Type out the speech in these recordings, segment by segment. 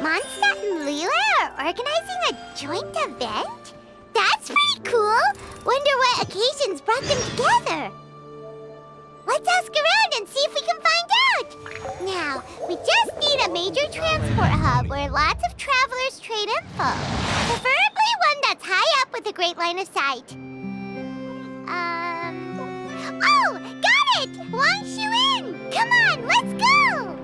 Mondstadt and Liyue are organizing a joint event? That's pretty cool! Wonder what occasions brought them together. Let's ask around and see if we can find out! Now, we just need a major transport hub where lots of travelers trade info. Preferably one that's high up with a great line of sight. Oh! Got it! Wang Shuin! Come on, let's go!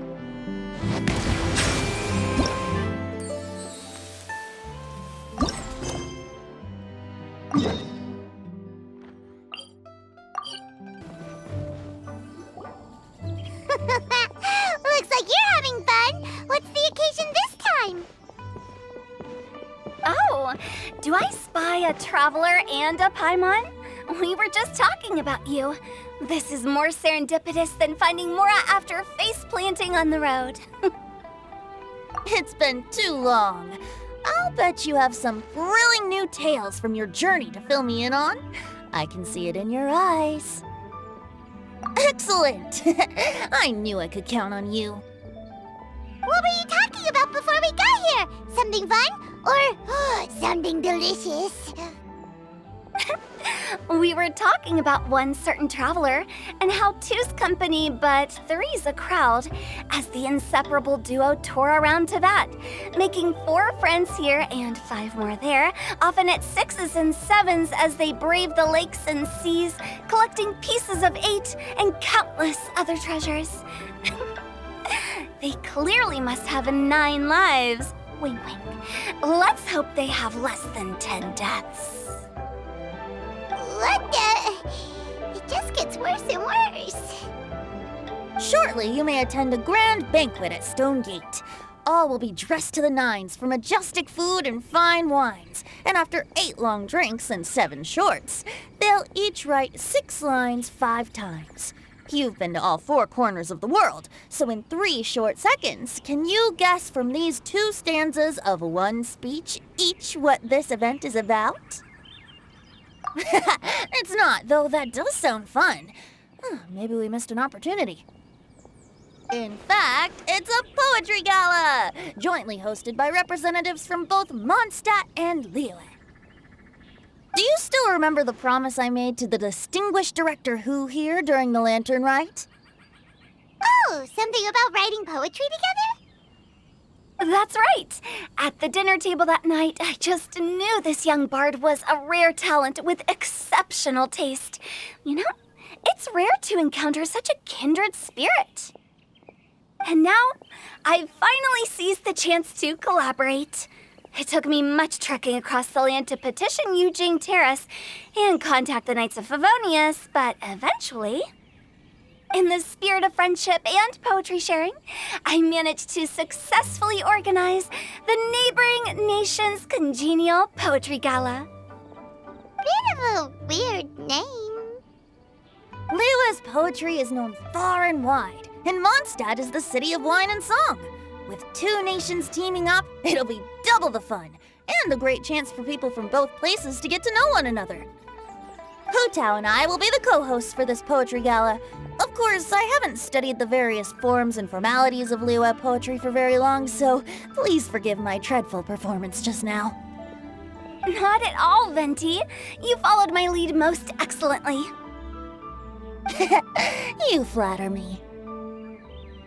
Looks like you're having fun. What's the occasion this time? Oh, do I spy a traveler and a Paimon? We were just talking about you. This is more serendipitous than finding Mora after face planting on the road. It's been too long. I'll bet you have some thrilling new tales from your journey to fill me in on. I can see it in your eyes. Excellent! I knew I could count on you. What were you talking about before we got here? Something fun? Or something delicious? We were talking about one certain traveler and how two's company but three's a crowd as the inseparable duo tore around Tibet, making 4 friends here and 5 more there, often at 6s and 7s as they braved the lakes and seas, collecting pieces of 8 and countless other treasures. They clearly must have 9 lives. Wink, wink. Let's hope they have less than 10 deaths. What the? It just gets worse and worse. Shortly, you may attend a grand banquet at Stone Gate. All will be dressed to the nines for majestic food and fine wines. And after 8 long drinks and 7 shorts, they'll each write 6 lines 5 times. You've been to all 4 corners of the world, so in 3 short seconds, can you guess from these 2 stanzas of 1 speech each what this event is about? It's not, though that does sound fun. Maybe we missed an opportunity. In fact, it's a poetry gala, jointly hosted by representatives from both Mondstadt and Liyue. Do you still remember the promise I made to the distinguished director Hu here during the lantern rite? Oh, something about writing poetry together? That's right. At the dinner table that night, I just knew this young bard was a rare talent with exceptional taste. You know, it's rare to encounter such a kindred spirit. And now, I've finally seized the chance to collaborate. It took me much trekking across the land to petition Eugene Terrace and contact the Knights of Favonius, but eventually, in the spirit of friendship and poetry sharing, I managed to successfully organize the neighboring nation's congenial poetry gala. Bit of a weird name. Liyue's poetry is known far and wide, and Mondstadt is the city of wine and song. With 2 nations teaming up, it'll be double the fun, and a great chance for people from both places to get to know one another. TAO and I will be the co-hosts for this poetry gala. Of course, I haven't studied the various forms and formalities of Liyue poetry for very long, so please forgive my dreadful performance just now. Not at all, Venti. You followed my lead most excellently. You flatter me.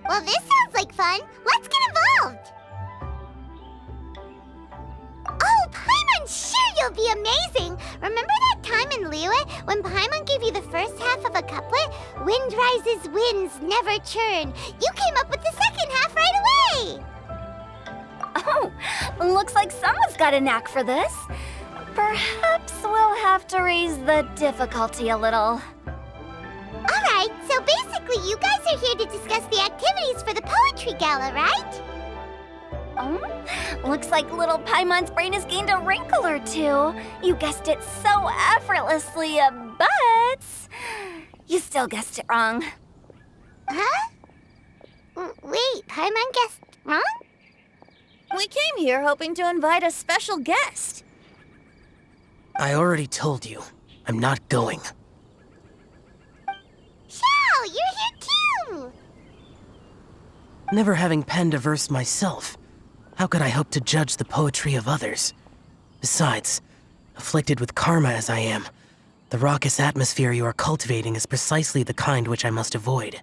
Well, this sounds like fun. Let's get involved. Oh, Paimon, sure you'll be amazing. Remember that time in Liyue when Paimon gave you the first half of a couplet? Wind rises, winds never churn. You came up with the second half right away. Oh, looks like someone's got a knack for this. Perhaps we'll have to raise the difficulty a little. All right, so basically you guys are here to discuss the activities for the poetry gala, right? Oh, looks like little Paimon's brain has gained a wrinkle or 2. You guessed it so effortlessly, but you still guessed it wrong. Huh? Wait, Paimon guessed wrong? We came here hoping to invite a special guest. I already told you, I'm not going. Xiao, you're here too! Never having penned a verse myself, How could I hope to judge the poetry of others? Besides, afflicted with karma as I am, the raucous atmosphere you are cultivating is precisely the kind which I must avoid,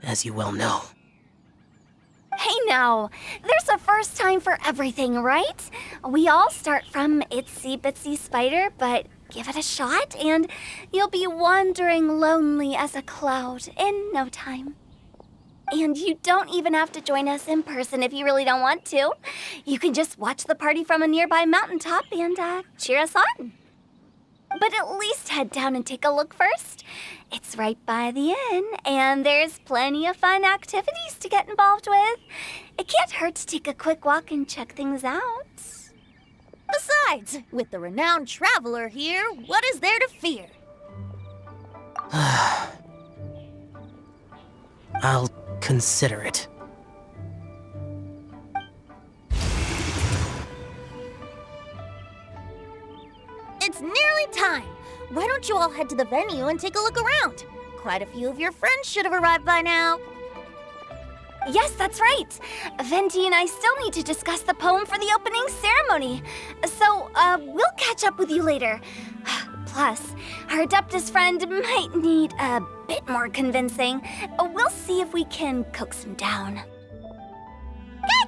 as you well know. Hey now, there's a first time for everything, right? We all start from itsy bitsy spider, but give it a shot and you'll be wandering lonely as a cloud in no time. And you don't even have to join us in person if you really don't want to. You can just watch the party from a nearby mountaintop and cheer us on. But at least head down and take a look first. It's right by the inn, and there's plenty of fun activities to get involved with. It can't hurt to take a quick walk and check things out. Besides, with the renowned traveler here, what is there to fear? I'll consider it. It's nearly time. Why don't you all head to the venue and take a look around? Quite a few of your friends should have arrived by now. Yes, that's right. Venti and I still need to discuss the poem for the opening ceremony. So, we'll catch up with you later. Plus, our Adeptus friend might need a bit more convincing. We'll see if we can coax him down.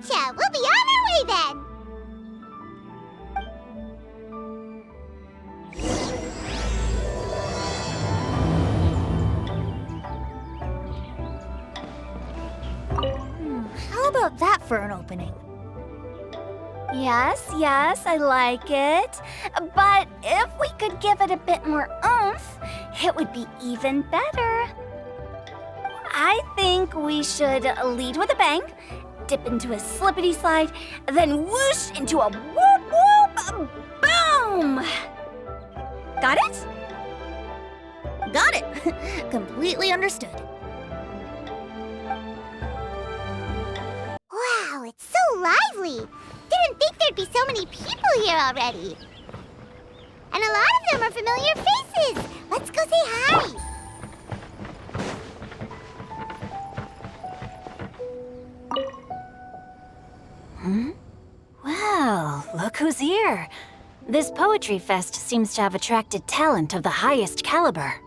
Gotcha! We'll be on our way then! How about that for an opening? Yes, I like it. But if we could give it a bit more oomph, it would be even better. I think we should lead with a bang, dip into a slippity slide, then whoosh into a whoop whoop boom! Got it? Got it. Completely understood. Wow, it's so lively! Didn't think there'd be so many people here already. And a lot of them are familiar faces. Let's go say hi. Well, look who's here. This poetry fest seems to have attracted talent of the highest caliber.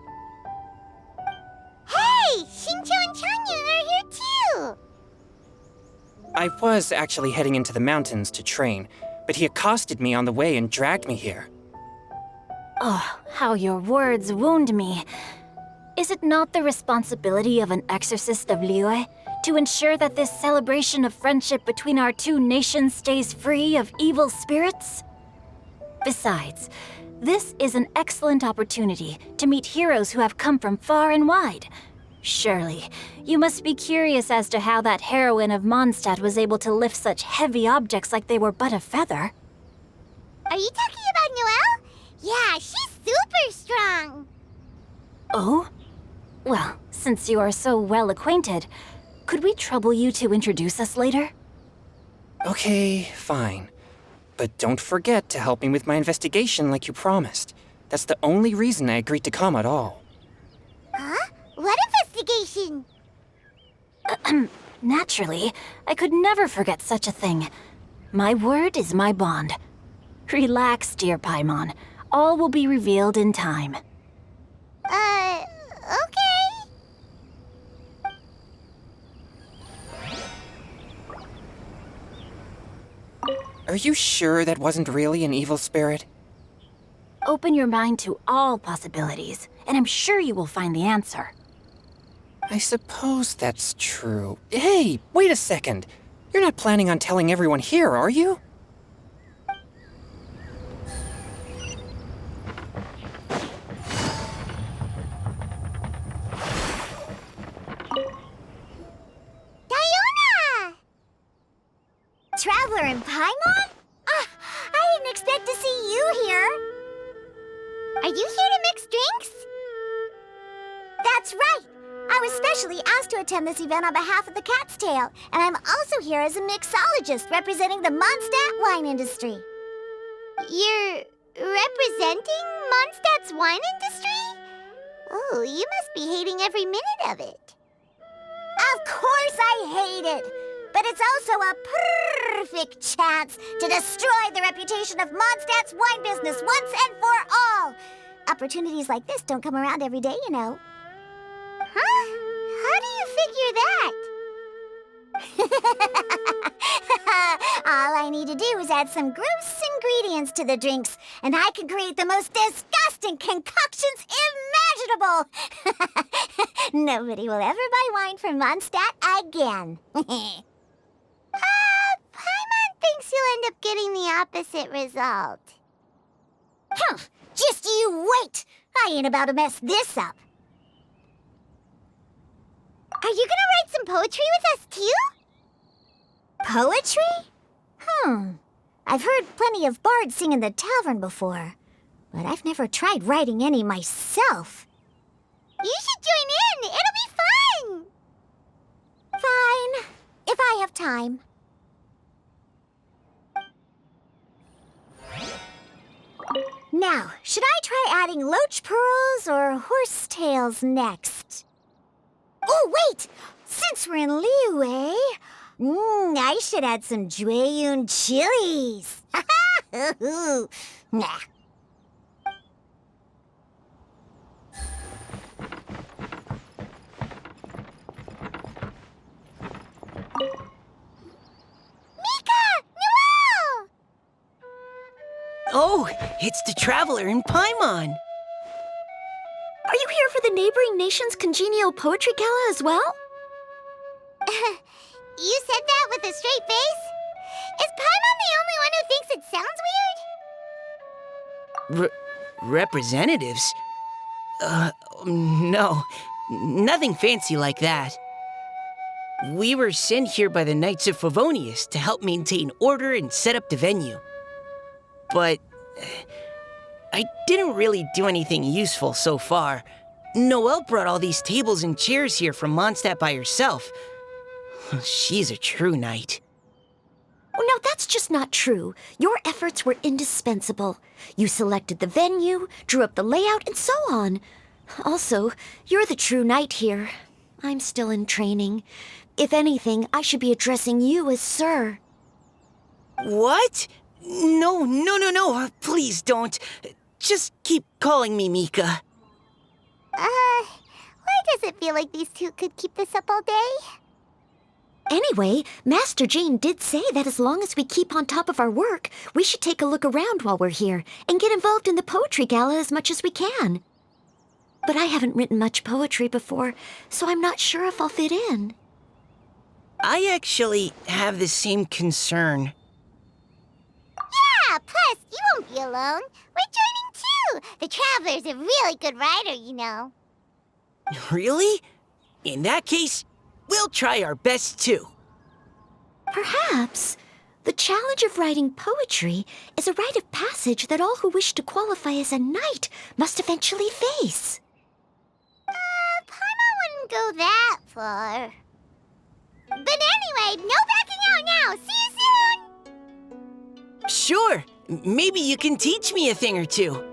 Hey, Xingqiu and Changyun are here too. I was actually heading into the mountains to train, but he accosted me on the way and dragged me here. Oh, how your words wound me. Is it not the responsibility of an exorcist of Liyue to ensure that this celebration of friendship between our two nations stays free of evil spirits? Besides, this is an excellent opportunity to meet heroes who have come from far and wide. Surely, you must be curious as to how that heroine of Mondstadt was able to lift such heavy objects like they were but a feather. Are you talking about Noelle? Yeah, she's super strong. Oh? Well, since you are so well acquainted, could we trouble you to introduce us later? Okay, fine. But don't forget to help me with my investigation like you promised. That's the only reason I agreed to come at all. Huh? What investigation? Naturally, I could never forget such a thing. My word is my bond. Relax, dear Paimon. All will be revealed in time. Okay. Are you sure that wasn't really an evil spirit? Open your mind to all possibilities, and I'm sure you will find the answer. I suppose that's true. Hey, wait a second. You're not planning on telling everyone here, are you? Diona! Traveler and Paimon? I didn't expect to see you here. Are you here to mix drinks? That's right. I was specially asked to attend this event on behalf of the Cat's Tail, and I'm also here as a mixologist representing the Mondstadt wine industry. You're representing Mondstadt's wine industry? Oh, you must be hating every minute of it. Of course I hate it! but it's also a perfect chance to destroy the reputation of Mondstadt's wine business once and for all. Opportunities like this don't come around every day, you know. Huh? How do you figure that? All I need to do is add some gross ingredients to the drinks, and I can create the most disgusting concoctions imaginable. Nobody will ever buy wine from Mondstadt again. Paimon thinks you'll end up getting the opposite result. Just you wait! I ain't about to mess this up. Are you gonna write some poetry with us, too? Poetry? I've heard plenty of bards sing in the tavern before, but I've never tried writing any myself. You should join in! It'll be fun! Fine, if I have time. Now, should I try adding loach pearls or horse tails next? Oh, wait! Since we're in Liyue, I should add some Jueyun chilies. Nah. Mika! Noelle! Oh, it's the Traveler in Paimon. Are you here for the neighboring nation's congenial poetry gala as well? You said that with a straight face? Is Paimon the only one who thinks it sounds weird? Representatives? No. Nothing fancy like that. We were sent here by the Knights of Favonius to help maintain order and set up the venue. But I didn't really do anything useful so far. Noelle brought all these tables and chairs here from Mondstadt by herself. She's a true knight. Oh, no, that's just not true. Your efforts were indispensable. You selected the venue, drew up the layout, and so on. Also, you're the true knight here. I'm still in training. If anything, I should be addressing you as Sir. What? No. Please don't. Just keep calling me Mika. Why does it feel like these two could keep this up all day? Anyway, Master Jane did say that as long as we keep on top of our work, we should take a look around while we're here and get involved in the poetry gala as much as we can. But I haven't written much poetry before, so I'm not sure if I'll fit in. I actually have the same concern. Yeah, plus, you won't be alone. We're joining too. The Traveler's a really good writer, you know. Really? In that case, we'll try our best too. Perhaps. The challenge of writing poetry is a rite of passage that all who wish to qualify as a knight must eventually face. Paimon wouldn't go that far. But anyway, no backing out now. See you soon! Sure. Maybe you can teach me a thing or two.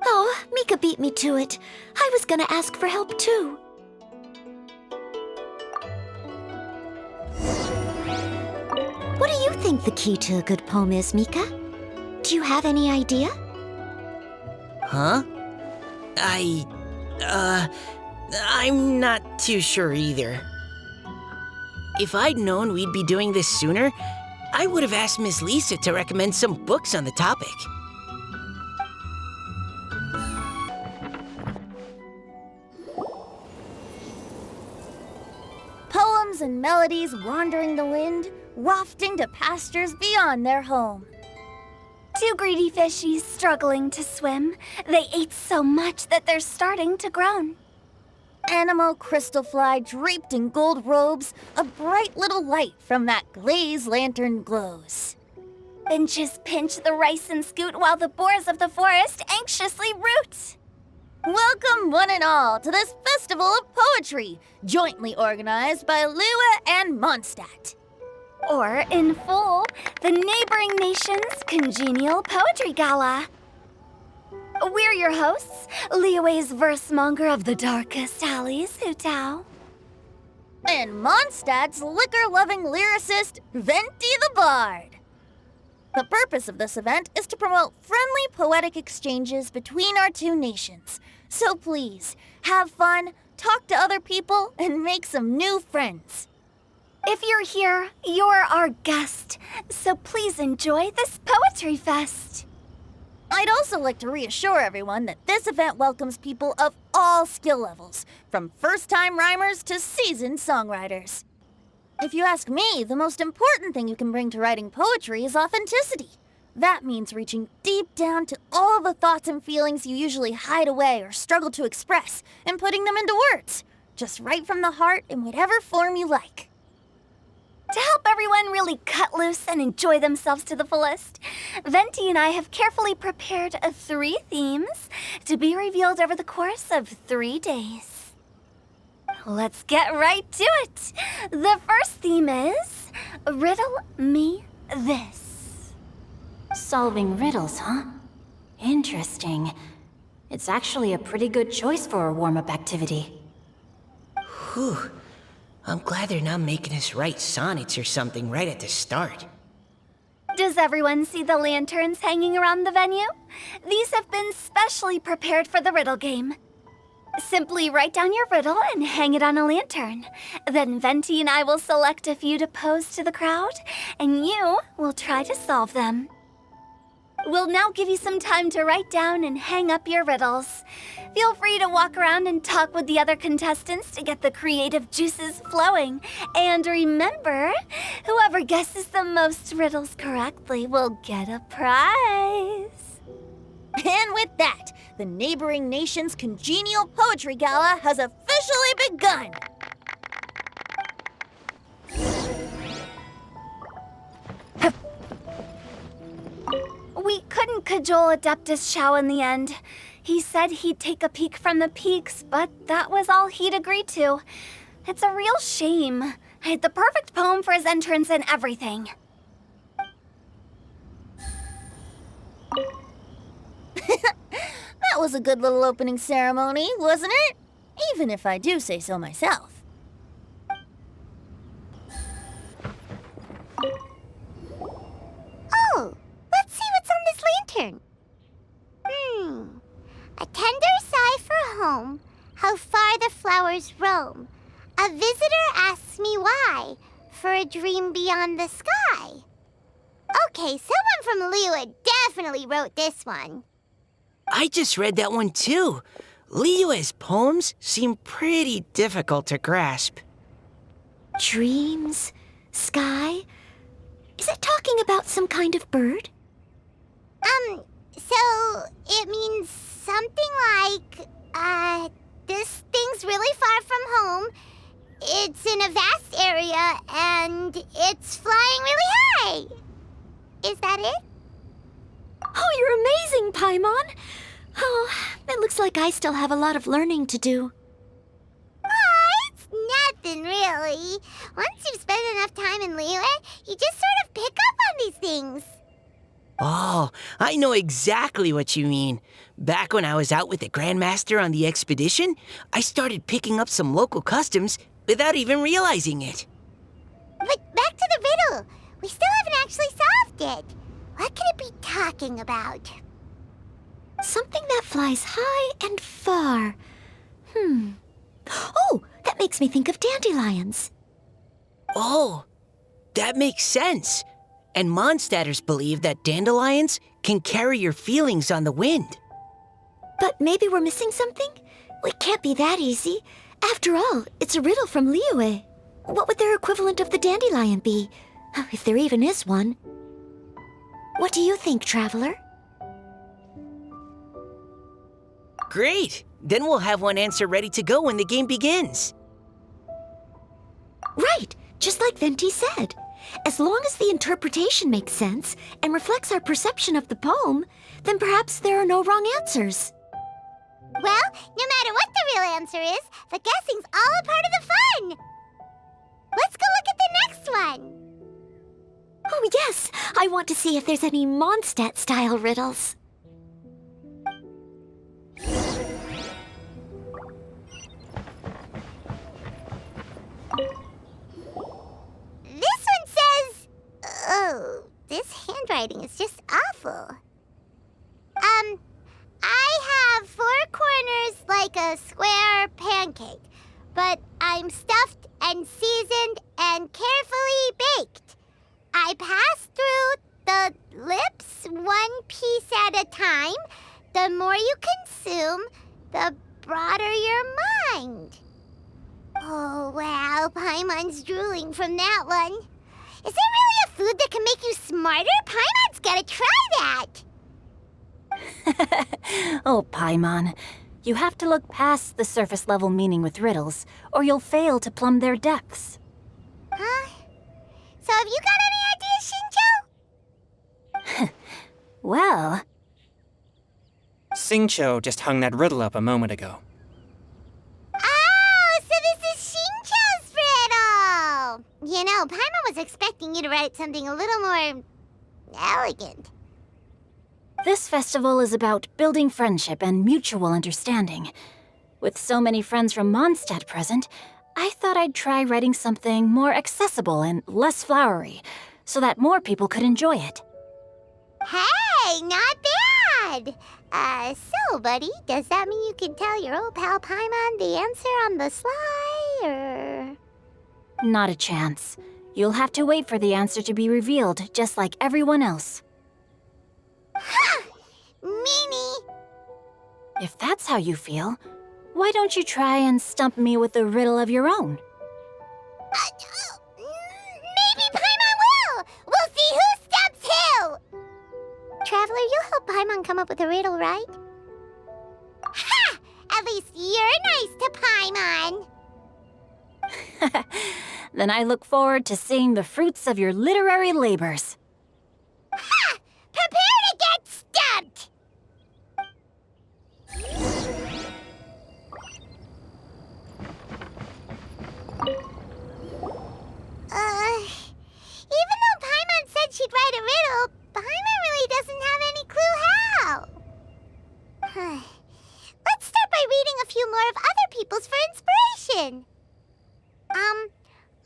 Oh, Mika beat me to it. I was gonna ask for help too. What do you think the key to a good poem is, Mika? Do you have any idea? Huh? I'm not too sure either. If I'd known we'd be doing this sooner, I would have asked Miss Lisa to recommend some books on the topic. Poems and melodies wandering the wind, wafting to pastures beyond their home. Two greedy fishies struggling to swim. They ate so much that they're starting to groan. Animal crystal fly draped in gold robes, a bright little light from that glazed lantern glows. Finches pinch the rice and scoot while the boars of the forest anxiously root. Welcome one and all to this festival of poetry, jointly organized by Liyue and Mondstadt. Or, in full, the neighboring nation's congenial poetry gala. We're your hosts, Liyue's verse monger of the darkest alleys, TAO. And Mondstadt's liquor-loving lyricist, Venti the Bard. The purpose of this event is to promote friendly poetic exchanges between our two nations. So please, have fun, talk to other people, and make some new friends. If you're here, you're our guest, so please enjoy this poetry fest. I'd also like to reassure everyone that this event welcomes people of all skill levels, from first-time rhymers to seasoned songwriters. If you ask me, the most important thing you can bring to writing poetry is authenticity. That means reaching deep down to all the thoughts and feelings you usually hide away or struggle to express, and putting them into words, just right from the heart in whatever form you like. To help everyone really cut loose and enjoy themselves to the fullest, Venti and I have carefully prepared 3 themes to be revealed over the course of 3 days. Let's get right to it. The first theme is Riddle Me This. Solving riddles, huh? Interesting. It's actually a pretty good choice for a warm-up activity. Whew. I'm glad they're not making us write sonnets or something right at the start. Does everyone see the lanterns hanging around the venue? These have been specially prepared for the riddle game. Simply write down your riddle and hang it on a lantern. Then Venti and I will select a few to pose to the crowd, and you will try to solve them. We'll now give you some time to write down and hang up your riddles. Feel free to walk around and talk with the other contestants to get the creative juices flowing. And remember, whoever guesses the most riddles correctly will get a prize. And with that, the neighboring nation's congenial poetry gala has officially begun. We couldn't cajole Adeptus XIAO in the end. He said he'd take a peek from the peaks, but that was all he'd agreed to. It's a real shame. I had the perfect poem for his entrance and everything. That was a good little opening ceremony, wasn't it? Even if I do say so myself. Oh, let's see what's on this lantern. A tender sigh for home, how far the flowers roam. A visitor asks me why, for a dream beyond the sky. Okay, someone from Liyue definitely wrote this one. I just read that one too. Liyue's poems seem pretty difficult to grasp. Dreams? Sky? Is it talking about some kind of bird? So it means something like, this thing's really far from home. It's in a vast area, and it's flying really high. Is that it? Oh, you're amazing, Paimon! Oh, it looks like I still have a lot of learning to do. It's nothing, really. Once you've spent enough time in Liyue, you just sort of pick up on these things. Oh, I know exactly what you mean. Back when I was out with the Grandmaster on the expedition, I started picking up some local customs without even realizing it. But back to the riddle. We still haven't actually solved it. What could it be talking about? Something that flies high and far. Oh, that makes me think of dandelions. Oh, that makes sense. And Mondstadters believe that dandelions can carry your feelings on the wind. But maybe we're missing something? It can't be that easy. After all, it's a riddle from Liyue. What would their equivalent of the dandelion be? If there even is one. What do you think, Traveler? Great! Then we'll have one answer ready to go when the game begins. Right, just like Venti said. As long as the interpretation makes sense and reflects our perception of the poem, then perhaps there are no wrong answers. Well, no matter what the real answer is, the guessing's all a part of the fun. Let's go look at the next one. Oh yes, I want to see if there's any Mondstadt-style riddles. this handwriting is just awful. I have 4 corners like a square pancake, but I'm stuffed and seasoned and carefully baked. I pass through the lips 1 piece at a time. The more you consume, the broader your mind. Oh, wow, Paimon's drooling from that one. Is there really a food that can make you smarter? Paimon's gotta try that! Oh, Paimon. You have to look past the surface-level meaning with riddles, or you'll fail to plumb their depths. Huh? So have you got any ideas, Shinjo? Well, Xingqiu just hung that riddle up a moment ago. Oh, so this is Shinjo's riddle! You know, Paimon was expecting you to write something a little more elegant. this festival is about building friendship and mutual understanding. With so many friends from Mondstadt present, I thought I'd try writing something more accessible and less flowery, so that more people could enjoy it. Hey, not bad! So, buddy, does that mean you can tell your old pal Paimon the answer on the sly, or...? Not a chance. You'll have to wait for the answer to be revealed, just like everyone else. Ha! Meanie! If that's how you feel, why don't you try and stump me with a riddle of your own? Maybe Paimon will! We'll see who stumps who! Traveler, you'll help Paimon come up with a riddle, right? Ha! At least you're nice to Paimon! Then I look forward to seeing the fruits of your literary labors. Ha! Prepare to get stumped! Even though Paimon said she'd write a riddle, Paimon really doesn't have any clue how. Let's start by reading a few more of other people's for inspiration.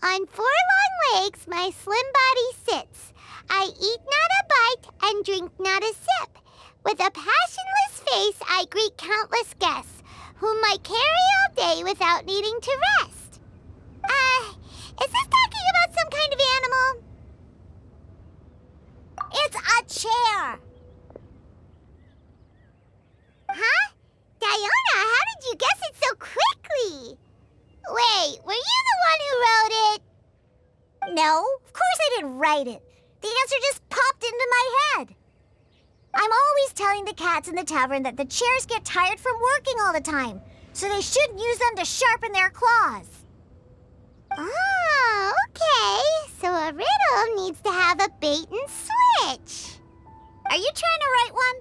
On 4 long legs, my slim body sits. I eat not a bite and drink not a sip. With a passionless face, I greet countless guests, whom I carry all day without needing to rest. Is this talking about some kind of animal? It's a chair. Huh? Diona, how did you guess it so quickly? Wait, were you the one who wrote it? No, of course I didn't write it. The answer just popped into my head. I'm always telling the cats in the tavern that the chairs get tired from working all the time, so they shouldn't use them to sharpen their claws. Oh, okay. So a riddle needs to have a bait and switch. Are you trying to write one?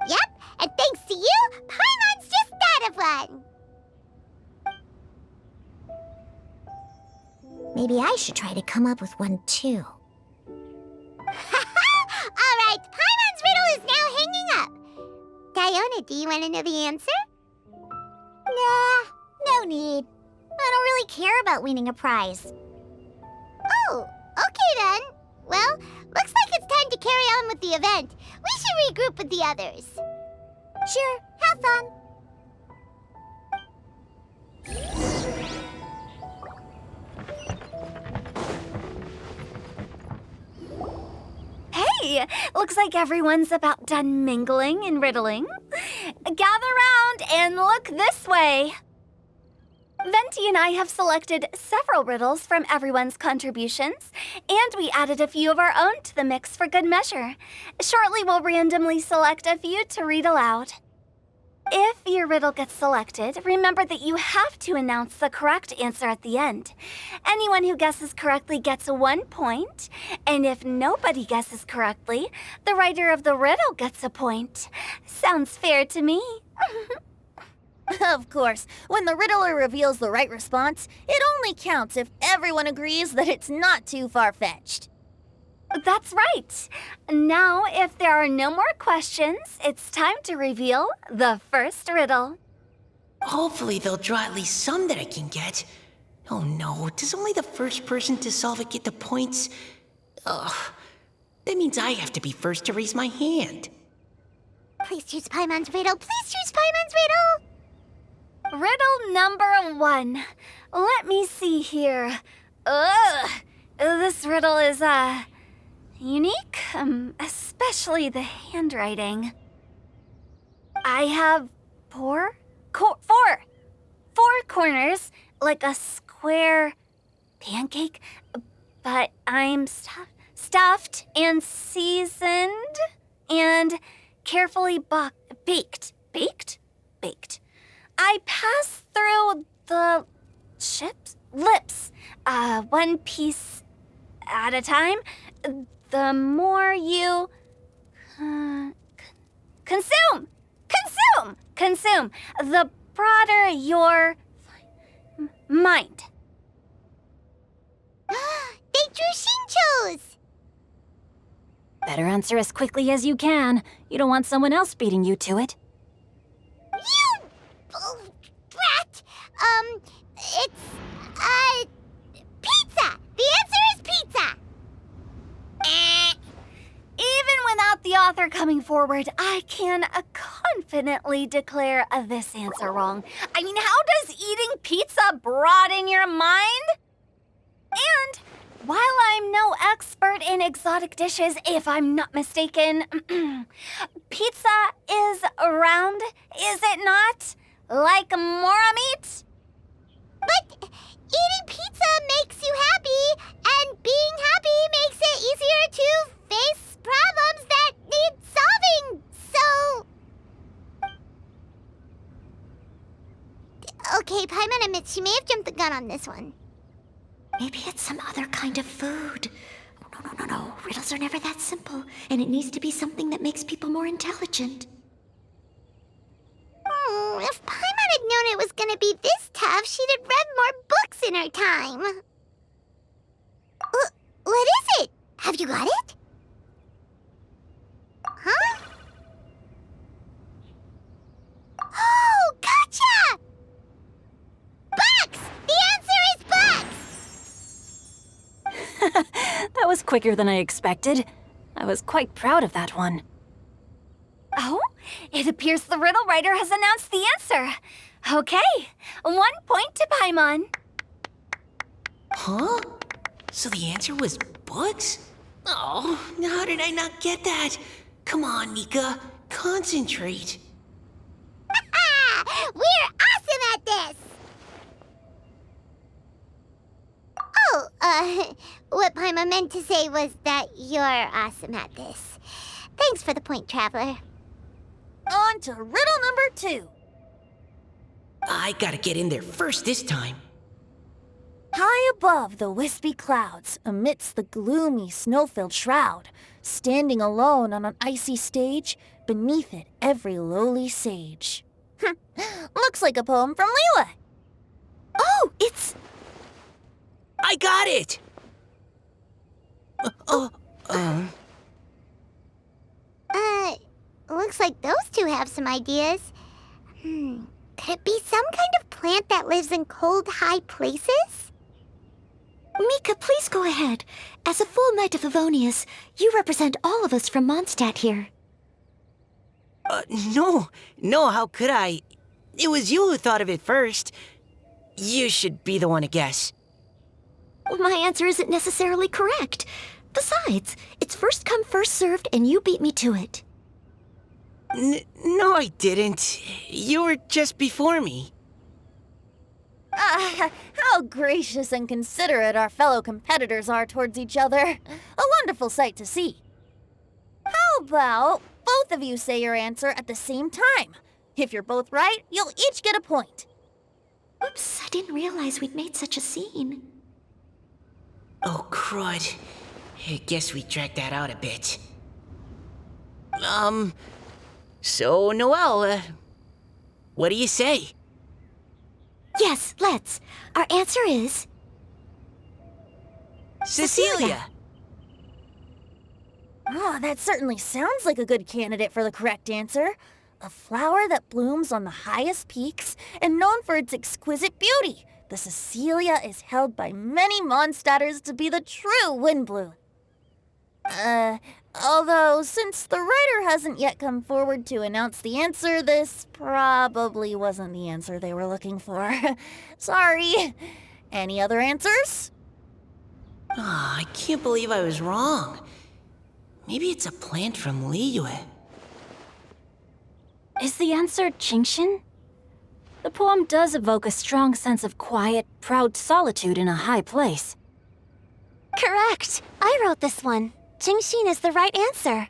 Yep, and thanks to you, Paimon's just thought of one. Maybe I should try to come up with one too. All right, Paimon's riddle is now hanging up. Diona, do you want to know the answer? Nah, no need. I don't really care about winning a prize. Oh, okay then. Well, looks like it's time to carry on with the event. We should regroup with the others. Sure, have fun. Hey, looks like everyone's about done mingling and riddling. Gather round and look this way. Venti and I have selected several riddles from everyone's contributions, and we added a few of our own to the mix for good measure. Shortly, we'll randomly select a few to read aloud. If your riddle gets selected, remember that you have to announce the correct answer at the end. Anyone who guesses correctly gets 1 point, and if nobody guesses correctly, the writer of the riddle gets a point. Sounds fair to me. Of course, when the riddler reveals the right response, it only counts if everyone agrees that it's not too far-fetched. That's right. Now, if there are no more questions, it's time to reveal the first riddle. Hopefully they'll draw at least some that I can get. Oh no, does only the first person to solve it get the points? Ugh, That means I have to be first to raise my hand. Please choose Paimon's riddle. Please choose Paimon's riddle. Riddle number 1. Let me see here. Ugh. This riddle is, unique, especially the handwriting. I have four corners, like a square pancake, but I'm stuffed and seasoned and carefully baked. Baked. I pass through the lips, one piece at a time. The more you consume, the broader your mind. They drew Shinchos! Better answer as quickly as you can. You don't want someone else beating you to it. You... Oh, brat! It's... pizza! The answer is pizza! Even without the author coming forward, I can confidently declare this answer wrong. I mean, how does eating pizza broaden your mind? And while I'm no expert in exotic dishes, if I'm not mistaken, pizza is round, is it not? Like mora meat? But eating pizza makes you happy, and being happy makes it easier to face problems that need solving, so... Okay, Paimon admits she may have jumped the gun on this one. Maybe it's some other kind of food. Oh, no. Riddles are never that simple, and it needs to be something that makes people more intelligent. If Paimon had known it was gonna be this tough, she'd have read more books in her time. What is it? Have you got it? Huh? Oh, gotcha! Bucks! The answer is bucks! That was quicker than I expected. I was quite proud of that one. Oh, it appears the riddle writer has announced the answer. Okay, 1 point to Paimon. Huh? So the answer was books? Oh, how did I not get that? Come on, Mika, concentrate. We're awesome at this! Oh, what Paimon meant to say was that you're awesome at this. Thanks for the point, Traveler. On to riddle number 2. I gotta get in there first this time. High above the wispy clouds, amidst the gloomy snow-filled shroud, standing alone on an icy stage, beneath it every lowly sage. Looks like a poem from Liyue. Oh, it's... I got it! Looks like those two have some ideas. Could it be some kind of plant that lives in cold, high places? Mika, please go ahead. As a full Knight of Favonius, you represent all of us from Mondstadt here. No, how could I? It was you who thought of it first. You should be the one to guess. My answer isn't necessarily correct. Besides, it's first come, first served, and you beat me to it. No, I didn't. You were just before me. How gracious and considerate our fellow competitors are towards each other. A wonderful sight to see. How about both of you say your answer at the same time? If you're both right, you'll each get a point. Oops, I didn't realize we'd made such a scene. Oh, crud. I guess we dragged that out a bit. So, Noelle, what do you say? Yes, let's. Our answer is... Cecilia! Oh, that certainly sounds like a good candidate for the correct answer. A flower that blooms on the highest peaks and known for its exquisite beauty. The Cecilia is held by many Mondstadters to be the true Windblue. Although, since the writer hasn't yet come forward to announce the answer, this probably wasn't the answer they were looking for. Sorry. Any other answers? Ah, I can't believe I was wrong. Maybe it's a plant from Liyue. Is the answer Qingshin? The poem does evoke a strong sense of quiet, proud solitude in a high place. Correct. I wrote this one. Qingshin is the right answer.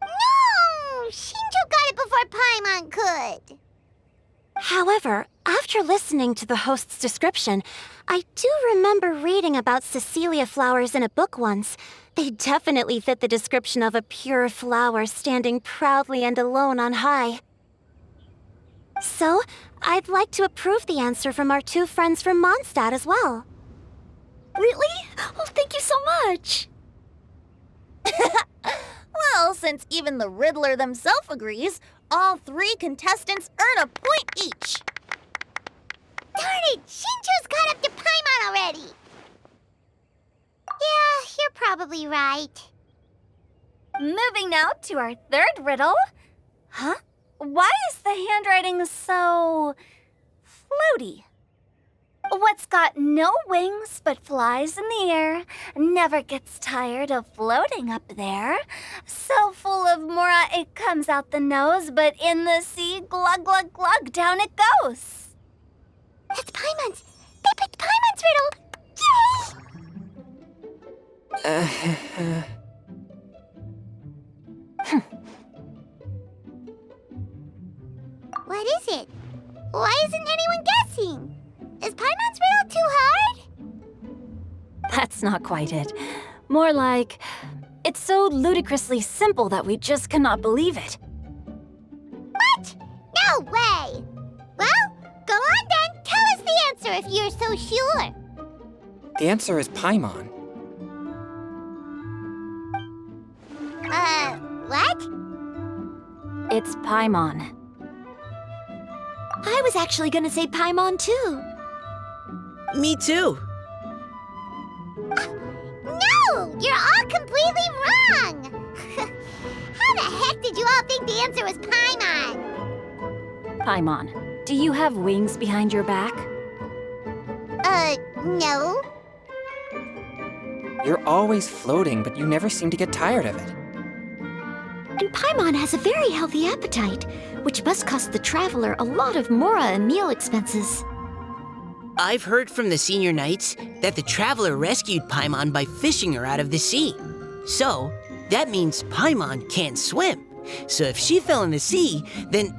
No! Shinjo got it before Paimon could. However, after listening to the host's description, I do remember reading about Cecilia flowers in a book once. They definitely fit the description of a pure flower standing proudly and alone on high. So, I'd like to approve the answer from our two friends from Mondstadt as well. Really? Oh, thank you so much. Well, since even the Riddler themselves agrees, all three contestants earn a point each. Darn it! Shinjo's caught up to Paimon already! Yeah, you're probably right. Moving now to our third riddle. Huh? Why is the handwriting so floaty? What's got no wings but flies in the air, never gets tired of floating up there. So full of mora it comes out the nose, but in the sea, glug glug glug, down it goes. That's Paimon's! They picked Paimon's riddle! Yay! What is it? Why isn't anyone guessing? Is Paimon's riddle too hard? That's not quite it. More like, it's so ludicrously simple that we just cannot believe it. What? No way! Well, go on then. Tell us the answer if you're so sure. The answer is Paimon. What? It's Paimon. I was actually gonna say Paimon too. Me too. No! You're all completely wrong! How the heck did you all think the answer was Paimon? Paimon, do you have wings behind your back? No. You're always floating, but you never seem to get tired of it. And Paimon has a very healthy appetite, which must cost the traveler a lot of mora and meal expenses. I've heard from the senior knights that the traveler rescued Paimon by fishing her out of the sea. So, that means Paimon can't swim. So if she fell in the sea, then...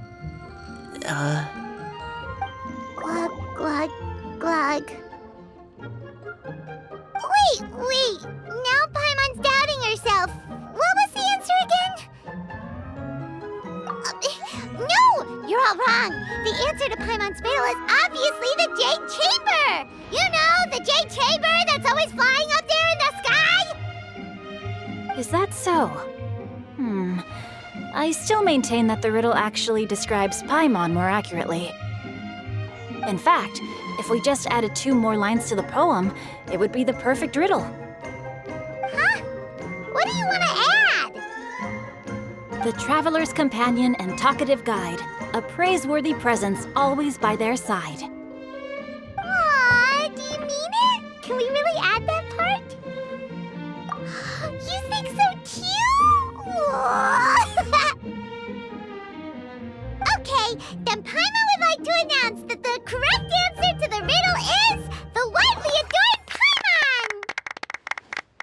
Glug, glug, glug. Wait! Now Paimon's doubting herself. What was the answer again? No! You're all wrong. The answer to Paimon's riddle is obviously the Jade Chamber! You know, the Jade Chamber that's always flying up there in the sky? Is that so? I still maintain that the riddle actually describes Paimon more accurately. In fact, if we just added 2 more lines to the poem, it would be the perfect riddle. Huh? What do you want to add? The traveler's companion and talkative guide, a praiseworthy presence always by their side. Aw, do you mean it? Can we really add that part? You think so too? Okay, then Paimon would like to announce that the correct answer to the riddle is the widely adored Paimon!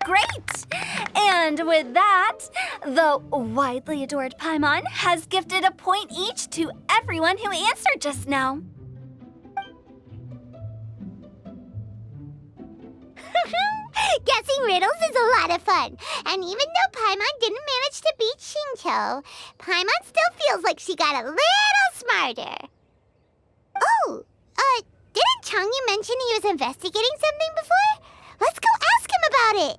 Great! And with that, the widely adored Paimon has gifted a point each to everyone who answered just now. Guessing riddles is a lot of fun. And even though Paimon didn't manage to beat Shinto, Paimon still feels like she got a little smarter. Oh, didn't Changyu mention he was investigating something before? Let's go ask him about it.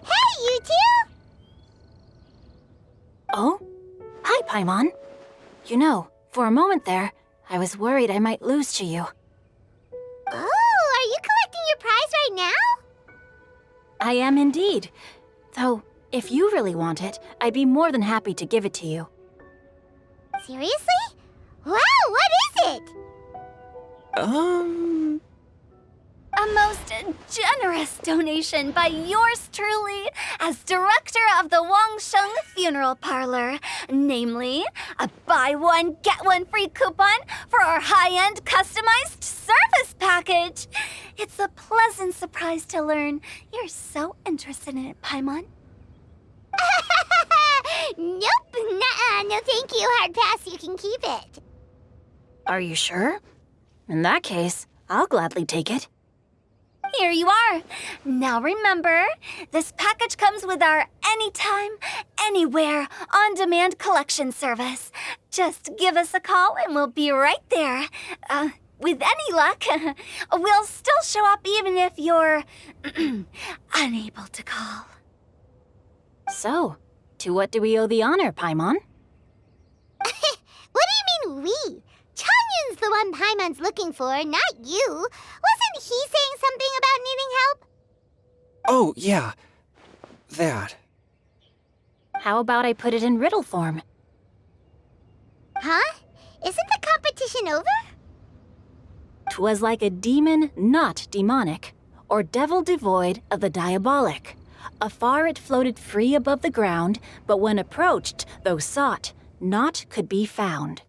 Hey, you two! Oh? Hi, Paimon. You know, For a moment there, I was worried I might lose to you. Oh, are you collecting your prize right now? I am indeed. Though, if you really want it, I'd be more than happy to give it to you. Seriously? Wow, what is it? A most generous donation by yours truly as director of the Wangsheng Funeral Parlor. Namely, a buy one, get one free coupon for our high-end customized service package. It's a pleasant surprise to learn you're so interested in it, Paimon. Nope, nuh-uh, no thank you, hard pass, you can keep it. Are you sure? In that case, I'll gladly take it. Here you are. Now remember, this package comes with our anytime, anywhere, on-demand collection service. Just give us a call and we'll be right there. With any luck, we'll still show up even if you're unable to call. So, to what do we owe the honor, Paimon? What do you mean we? Changyun's the one Paimon's looking for, not you. Wasn't he saying something about needing help? Oh, yeah. That. How about I put it in riddle form? Huh? Isn't the competition over? 'Twas like a demon not demonic, or devil devoid of the diabolic. Afar it floated free above the ground, but when approached, though sought, naught could be found.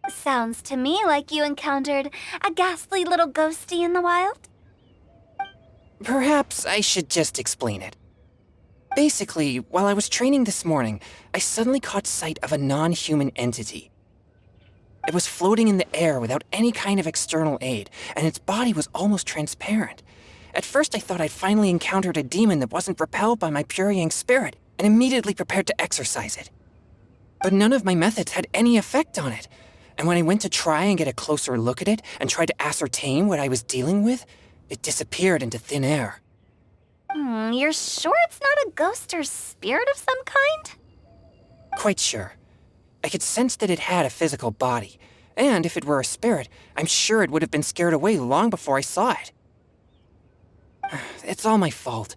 Sounds to me like you encountered a ghastly little ghosty in the wild. Perhaps I should just explain it. Basically, while I was training this morning, I suddenly caught sight of a non-human entity. It was floating in the air without any kind of external aid, and its body was almost transparent. At first I thought I'd finally encountered a demon that wasn't repelled by my pure yang spirit, and immediately prepared to exorcise it. But none of my methods had any effect on it, and when I went to try and get a closer look at it and tried to ascertain what I was dealing with, it disappeared into thin air. You're sure it's not a ghost or spirit of some kind? Quite sure. I could sense that it had a physical body, and if it were a spirit, I'm sure it would have been scared away long before I saw it. It's all my fault.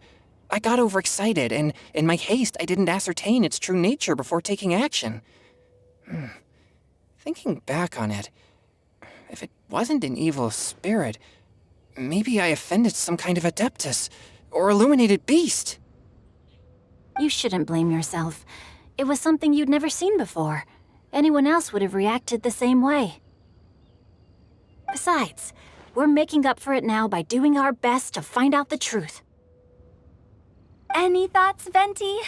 I got overexcited, and in my haste, I didn't ascertain its true nature before taking action. Thinking back on it, if it wasn't an evil spirit, maybe I offended some kind of adeptus or illuminated beast. You shouldn't blame yourself. It was something you'd never seen before. Anyone else would have reacted the same way. Besides, we're making up for it now by doing our best to find out the truth. Any thoughts, Venti?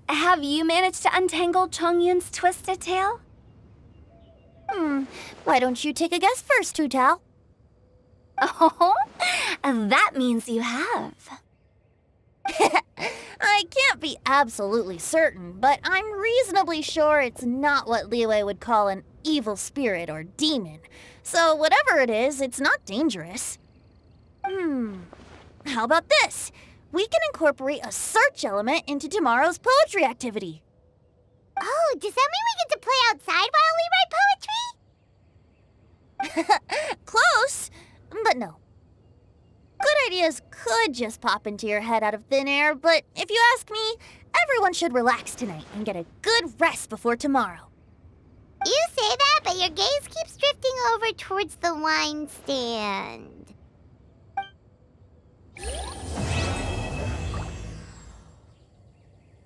Have you managed to untangle Chongyun's twisted tail? Why don't you take a guess first, TAO? Oh, that means you have. I can't be absolutely certain, but I'm reasonably sure it's not what Liyue would call an evil spirit or demon. So whatever it is, it's not dangerous. How about this? We can incorporate a search element into tomorrow's poetry activity. Oh, does that mean we get to play outside while we write poetry? Close, but no. Good ideas could just pop into your head out of thin air, but if you ask me, everyone should relax tonight and get a good rest before tomorrow. You say that, but your gaze keeps drifting over towards the wine stand.